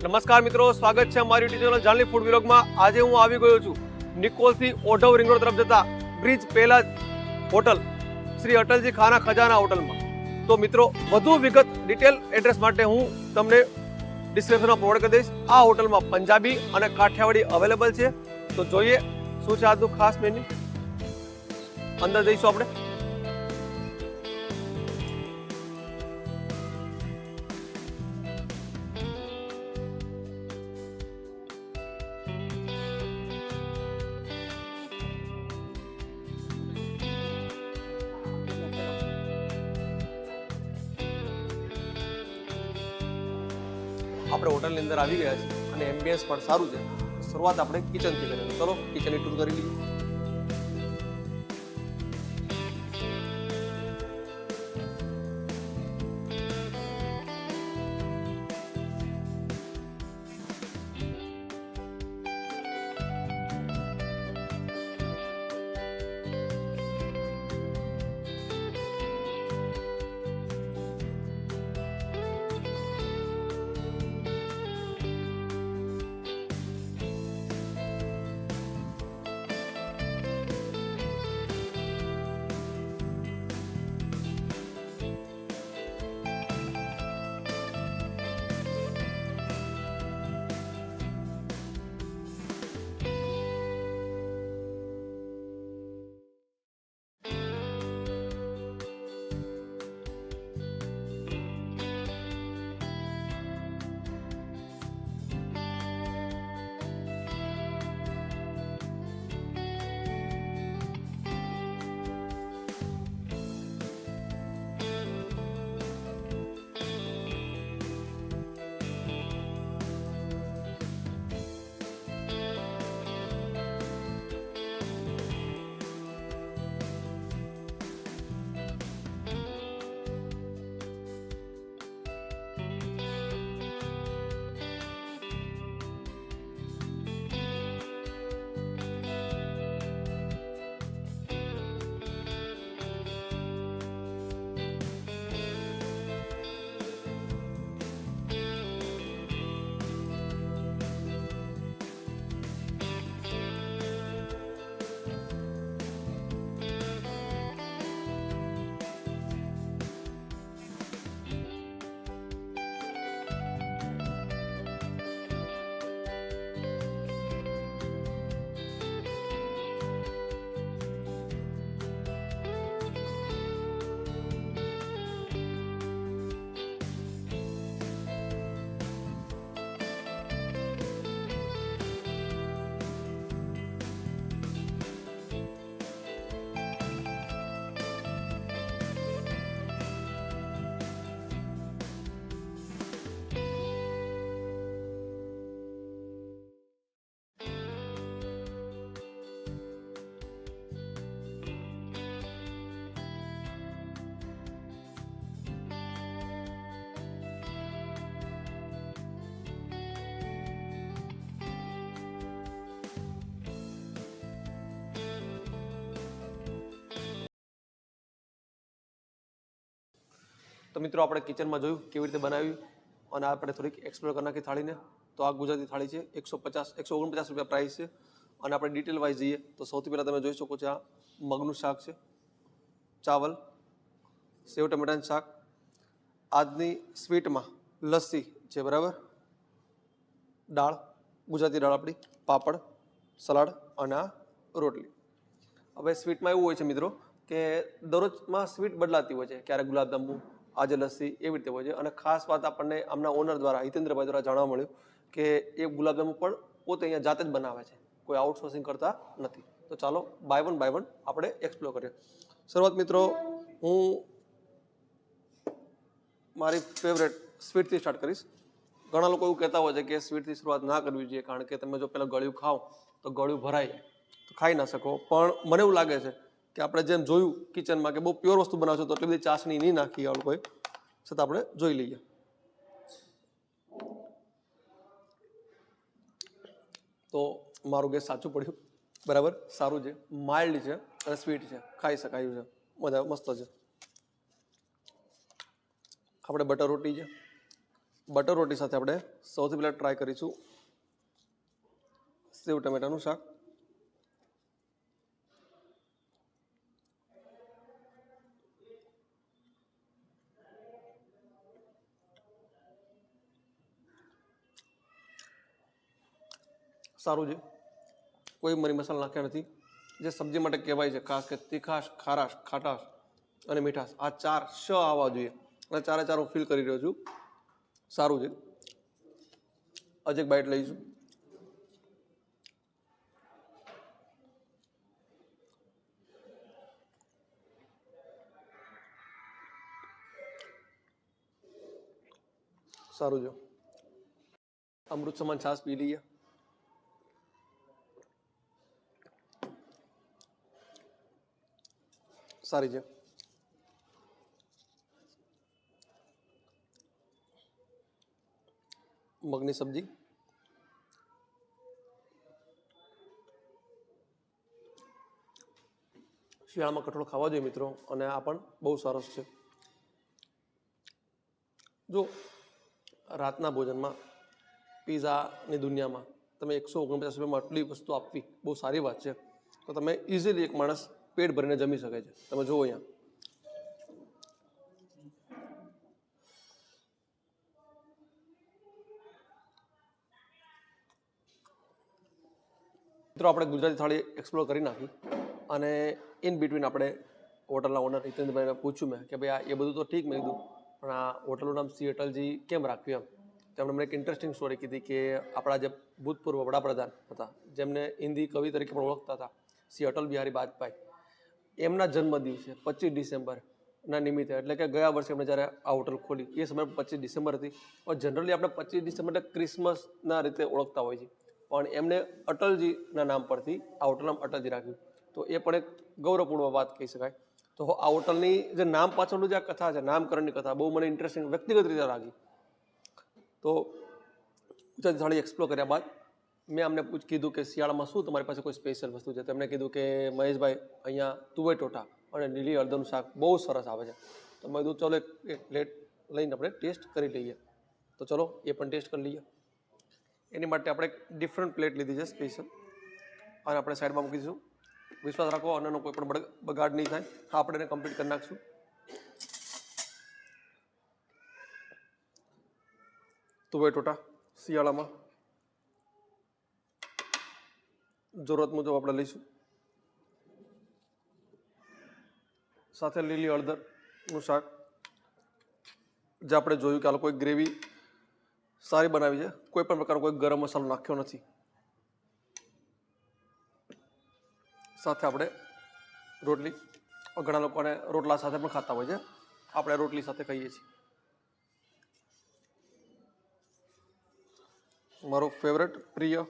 નમસ્કાર મિત્રો, સ્વાગત છે અમારી યુટ્યુબ ચેનલ જાનલી ફૂડ વ્લોગમાં। આજે હું આવી ગયો છું નિકોલથી ઓઢવ રિંગ રોડ તરફ જતા બ્રિજ પહેલા હોટલ શ્રી અટલજી ખાના ખજાના હોટલમાં। તો મિત્રો વધુ વિગત ડિટેલ એડ્રેસ માટે હું તમને ડિસ્ક્રિપ્શનમાં પ્રોવાઈડ કરી દઈશ। આ હોટલમાં પંજાબી અને કાઠિયાવાડી અવેલેબલ છે। તો જોઈએ શું છે આજનું ખાસ મેન્યુ। અંદર જઈશું આપણે। આપણે હોટલની અંદર આવી ગયા છે અને એમ્બિયન્સ પણ સારું છે। શરૂઆત આપણે કિચનથી કરીએ। ચલો કિચનની ટૂર કરી લઈએ। તો મિત્રો આપણે કિચનમાં જોયું કેવી રીતે બનાવ્યું અને આપણે થોડીક એક્સપ્લોર કરી નાખી થાળીને। તો આ ગુજરાતી થાળી છે, 149 રૂપિયા પ્રાઇસ છે। અને આપણે ડિટેલ વાઇઝ જઈએ તો સૌથી પહેલાં તમે જોઈ શકો છો આ મગનું શાક છે, ચાવલ, સેવ ટમેટાનું શાક, આજની સ્વીટમાં લસ્સી છે, બરાબર, દાળ, ગુજરાતી દાળ આપણી, પાપડ, સલાડ અને આ રોટલી। હવે સ્વીટમાં એવું હોય છે મિત્રો કે દરરોજમાં સ્વીટ બદલાતી હોય છે, ક્યારેક ગુલાબજાંબુ, આજે લસ્સી, એવી રીતે હોય છે। અને ખાસ વાત આપણને આમના ઓનર દ્વારા, હિતેન્દ્રભાઈ દ્વારા જાણવા મળ્યું કે એ ગુલાબજાંબુ પણ પોતે અહીંયા જાતે જ બનાવે છે, કોઈ આઉટસોર્સિંગ કરતા નથી। તો ચાલો બાય વન આપણે એક્સપ્લોર કરીએ। શરૂઆત મિત્રો હું મારી ફેવરેટ સ્વીટથી સ્ટાર્ટ કરીશ। ઘણા લોકો એવું કહેતા હોય છે કે સ્વીટથી શરૂઆત ના કરવી જોઈએ, કારણ કે તમે જો પહેલાં ગળ્યું ખાઓ તો ગળ્યું ભરાય જાય, તો ખાઈ ના શકો। પણ મને એવું લાગે છે કે આપણે જેમ જોયું કિચનમાં કે બહુ પ્યોર વસ્તુ બનાવશો તો એટલી બધી ચાસણી નહીં નાખી આ લોકોએ, છતાં આપણે જોઈ લઈએ। તો મારું ગેસ સાચું પડ્યું, બરાબર, સારું છે, માઇલ્ડ છે અને સ્વીટ છે, ખાઈ શકાયું છે, મજા મસ્ત છે। આપણે બટર રોટી છે, બટર રોટી સાથે આપણે સૌથી પહેલાં ટ્રાય કરીશું સેવ ટમેટાનું શાક. સારું છે, કોઈ મરી મસાલા નાખ્યા નથી. જે સબ્જી માટે કહેવાય છે ખાસ કે તીખાશ, ખારાશ, ખાટાશ અને મીઠાશ, આ 4 શ આવવા જોઈએ અને 4 હું ફીલ કરી રહ્યો છું. સારું છે. હજી એક બાઈટ લઈશું. સારું છે. અમૃત સમાન છાશ પી લઈએ. સારી છે. મગની સબ્જી, શિયાળામાં કઠોળ ખાવા જોઈએ મિત્રો, અને આ પણ બહુ સરસ છે. જો રાતના ભોજનમાં પીઝાની દુનિયામાં તમે 149 રૂપિયામાં આટલી વસ્તુ આપવી બહુ સારી વાત છે. તો તમે ઇઝીલી એક માણસ પેટ ભરીને જમી શકે છે. તમે જુઓ અહીંયા મિત્રો, આપણે ગુજરાતી થાળી એક્સપ્લોર કરી નાખી અને ઇન બિટવીન આપણે હોટલના ઓનર હિતેન્દ્રભાઈને પૂછ્યું મેં કે ભાઈ આ એ બધું તો ઠીક, મેં કીધું પણ આ હોટલનું નામ શ્રી અટલજી કેમ રાખ્યું એમ. તેમણે મને એક ઇન્ટરેસ્ટિંગ સ્ટોરી કીધી કે આપણા જે ભૂતપૂર્વ વડાપ્રધાન હતા, જેમને હિન્દી કવિ તરીકે પણ ઓળખતા હતા, શ્રી અટલ બિહારી વાજપેયી, એમના જન્મદિવસે 25 ડિસેમ્બરના નિમિત્તે, એટલે કે ગયા વર્ષે એમણે જ્યારે આ હોટલ ખોલી એ સમય 25 ડિસેમ્બર હતી. और જનરલી આપણે 25 ડિસેમ્બર ક્રિસમસના રીતે ઓળખતા હોય છે, પણ એમને અટલજીના નામ પરથી આ હોટલનું નામ અટલજી રાખ્યું. તો એ પણ એક ગૌરવપૂર્ણ વાત કહી શકાય. તો આ હોટલની જે નામ પાછળનું જે આ કથા છે, નામકરણની કથા, બહુ મને ઇન્ટરેસ્ટિંગ વ્યક્તિગત રીતે લાગી. તો ગુજરાતી થાળી એક્સપ્લોર કર્યા બાદ મેં અમને કીધું કે શિયાળામાં શું તમારી પાસે કોઈ સ્પેશિયલ વસ્તુ છે. તેમણે કીધું કે મહેશભાઈ, અહીંયા તુવેર ટોટા અને લીલી હળદરનું શાક બહુ સરસ આવે છે. તો મેં કીધું ચલો એક પ્લેટ લઈને આપણે ટેસ્ટ કરી લઈએ. તો ચલો એ પણ ટેસ્ટ કરી લઈએ. એની માટે આપણે એક ડિફરન્ટ પ્લેટ લીધી છે સ્પેશિયલ, અને આપણે સાઈડમાં મૂકી દઈશું. વિશ્વાસ રાખો અન્નનો કોઈ પણ બગાડ નહીં થાય. હા, આપણે એને કમ્પ્લીટ કરી નાખીશું. તુવેર ટોટા શિયાળામાં જરૂરત મુજબ આપણે લઈશું. સાથે લીલી હળદરનું શાક, જે આપણે જોયું કે આ લોકોએ ગ્રેવી સારી બનાવી છે, કોઈ પણ પ્રકારનો કોઈ ગરમ મસાલો નાખ્યો નથી. સાથે આપણે રોટલી, ઘણા લોકોને રોટલા સાથે પણ ખાતા હોય છે, આપણે રોટલી સાથે ખાઈએ છીએ. મારો ફેવરેટ પ્રિય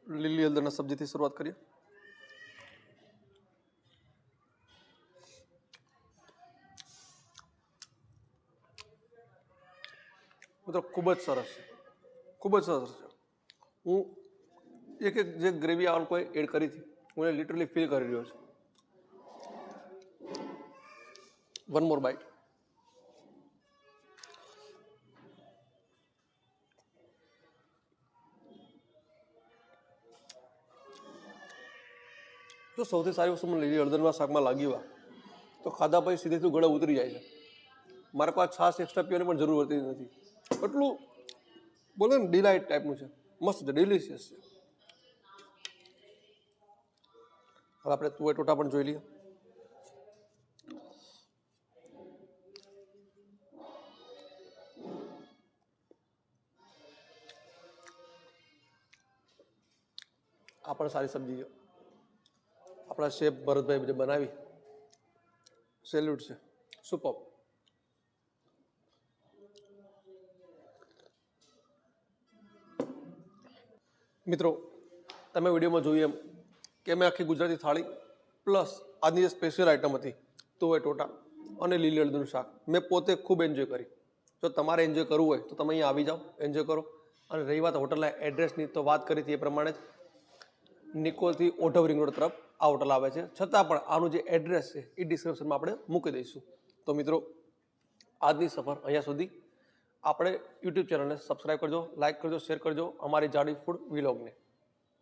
લીલી હળદરના સબ્જીથી શરૂઆત કરીએ. મિત્રો ખૂબ જ સરસ છે, ખૂબ જ સરસ છે. હું એક જે ગ્રેવી આ લોકોએ એડ કરી હતી, હું એ લિટરલી ફીલ કરી રહ્યો છું. One more bite. જો સૌથી સારી વસ્તુ મને લીલી હળદરના શાકમાં લાગી હોય તો ખાધા પછી સીધેથી ગળે ઉતરી જાય છે. મારે કોઈ છાશ એક્સ્ટ્રા પીવાની પણ જરૂર હોતી નથી. એટલું બોલે ને ડિલાઇટ ટાઈપનું છે, મસ્ત છે, ડિલિશિયસ છે. હવે આપણે તુવેર ટોટા પણ જોઈ લઈએ. આ પણ સારી સબ્જી છે. આપણા શેફ ભરતભાઈ જે બનાવી, સેલ્યુટ છે, સુપર. મિત્રો, તમે વિડીયોમાં જોયું એમ કે મેં આખી ગુજરાતી થાળી પ્લસ આજની જે સ્પેશિયલ આઇટમ હતી તુવેર ટોટા અને લીલી હળદરનું શાક મેં પોતે ખૂબ એન્જોય કરી. જો તમારે એન્જોય કરવું હોય તો તમે અહીંયા આવી જાઓ, એન્જોય કરો. અને રહી વાત હોટલના એડ્રેસની, તો વાત કરી હતી એ પ્રમાણે જ નિકોલથી ઓઢવ રિંગ રોડ તરફ આ હોટલ આવે છે. છતાં પણ આનું જે એડ્રેસ છે એ ડિસ્ક્રિપ્શનમાં આપણે મૂકી દઈશું. તો મિત્રો, આજની સફર અહીંયા સુધી. આપણે યુટ્યુબ ચેનલને સબસ્ક્રાઈબ કરજો, લાઇક કરજો, શેર કરજો અમારી જાડી ફૂડ વિલોગને.